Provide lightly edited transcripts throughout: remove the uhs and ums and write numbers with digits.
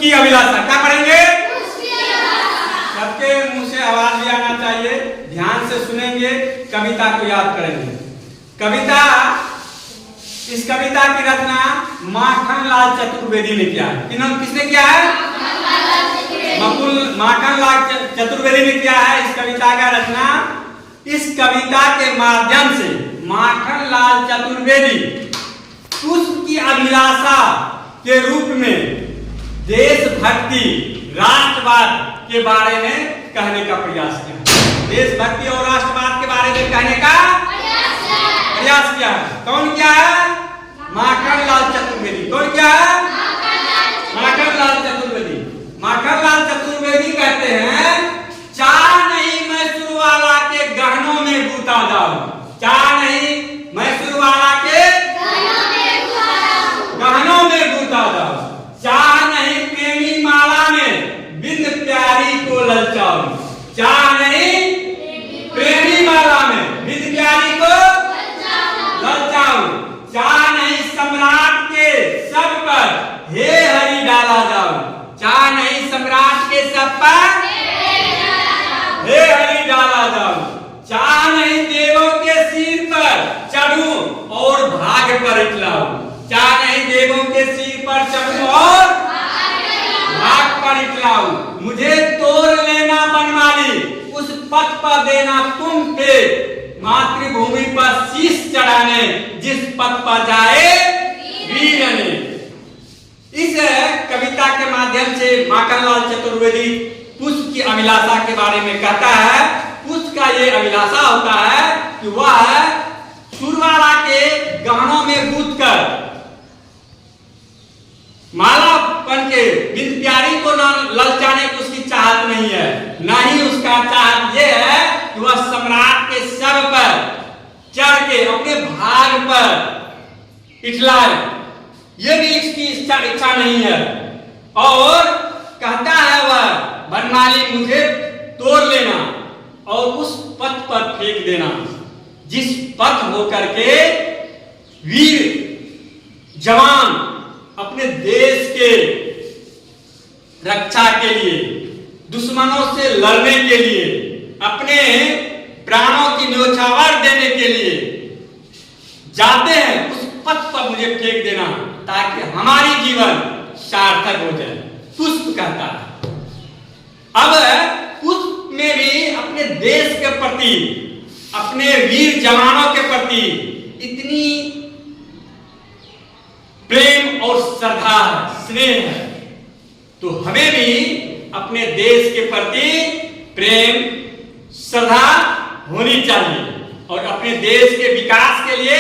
उसकी अभिलाषा। क्या पढ़ेंगे? सबके मुंह से आवाज भी आना चाहिए, ध्यान से सुनेंगे, कविता को याद करेंगे। कविता, इस कविता की रचना माखनलाल चतुर्वेदी ने किया है। किसने किया है? माखनलाल चतुर्वेदी ने किया है इस कविता का रचना। इस कविता के माध्यम से माखनलाल चतुर्वेदी उसकी अभिलाषा के रूप में देशभक्ति, राष्ट्रवाद के बारे में कहने का प्रयास किया। देशभक्ति और राष्ट्रवाद के बारे में कहने का प्रयास किया है। कौन किया है? माखनलाल चतुर्वेदी। कौन किया है? माखनलाल चतुर्वेदी। माखनलाल चतुर्वेदी कहते हैं, चाह नहीं मैसूर वाला के गहनों में गूंथा जाऊं। चाह नहीं मैसूर वाला के गहनों में गूंथा जाऊं। चाह नहीं प्रेमी माला में बिंद प्यारी को ललचाऊं। चाह नहीं प्रेमी माला में बिंद प्यारी को ललचाऊं। चाह नहीं सम्राट के सब पर हे हरि डाला जाऊं। चाह नहीं सम्राट के सब पर हे हरि डाला जाऊं। चाह नहीं देवों के सिर पर चढ़ूं और भाग पर इतलाऊं। चाह नहीं देवों के सिर पर चढ़ूं और भाग पर इतलाऊं। मुझे तोड़ लेना बनमाली, उस पथ पर देना तुम पे, मातृभूमि पर शीश चढ़ाने जिस पथ पर जाए वीर ने। इस कविता के माध्यम से माखनलाल चतुर्वेदी पुष्प की अभिलाषा के बारे में कहता है। पुष्प का ये अभिलाषा होता है कि वह सुरवाला के गहनों में गूंथ कर माला बन के बिंद प्यारी को न ललचाने की उसकी चाहत नहीं है। न ही उसका चाहत ये है कि वह सम्राट के सर पर चढ़ के अपने भाग पर इठलाए। ये भी इसकी इच्छा नहीं है। और कहता है वह, बनमाली मुझे तोड़ लेना और उस पथ पर फेंक देना जिस पथ होकर के वीर जवान अपने देश के रक्षा के लिए, दुश्मनों से लड़ने के लिए, अपने प्राणों की न्योछावर देने के लिए जाते हैं, उस पथ पर मुझे फेंक देना ताकि हमारी जीवन सार्थक हो जाए। पुष्प कहता है। अब पुष्प में भी अपने देश के प्रति, अपने वीर जवानों के प्रति इतनी प्रेम और श्रद्धा, स्नेह है, तो हमें भी अपने देश के प्रति प्रेम, श्रद्धा होनी चाहिए और अपने देश के विकास के लिए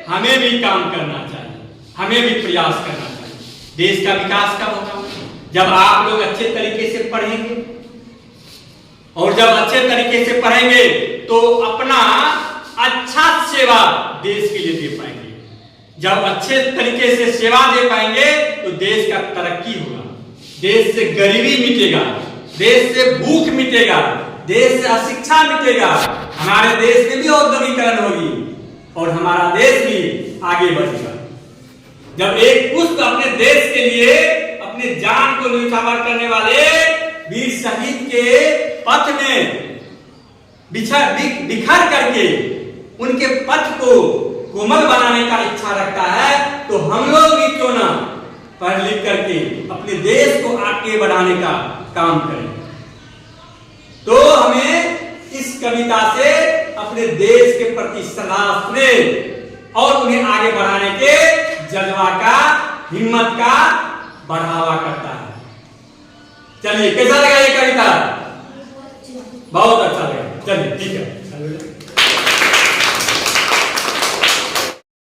हमें भी काम करना चाहिए, हमें भी प्रयास करना चाहिए। देश का विकास कब होगा? जब आप लोग अच्छे तरीके से पढ़ेंगे, और जब अच्छे तरीके से पढ़ेंगे तो अपना अच्छा सेवा देश के लिए दे पाएंगे। जब अच्छे तरीके से सेवा दे पाएंगे तो देश का तरक्की होगा, देश से गरीबी मिटेगा, देश से भूख मिटेगा, देश से अशिक्षा मिटेगा, हमारे देश में भी औद्योगिकरण होगी और हमारा देश भी आगे बढ़ेगा। जब एक पुष्प अपने देश के लिए अपने जान को न्योछावर करने वाले वीर शहीद के पथ में बिखर करके उनके पथ को कोमल बनाने का इच्छा रखता है, तो हम लोग भी क्यों ना पढ़ लिख करके अपने देश को आगे बढ़ाने का काम करें। तो हमें इस कविता से अपने देश के प्रति श्रद्धा, स्नेह और उन्हें आगे बढ़ाने के जज्बा का, हिम्मत का बढ़ावा करता है। चलिए, कैसा लगा ये कविता? बहुत अच्छा लगा। चलिए, ठीक है।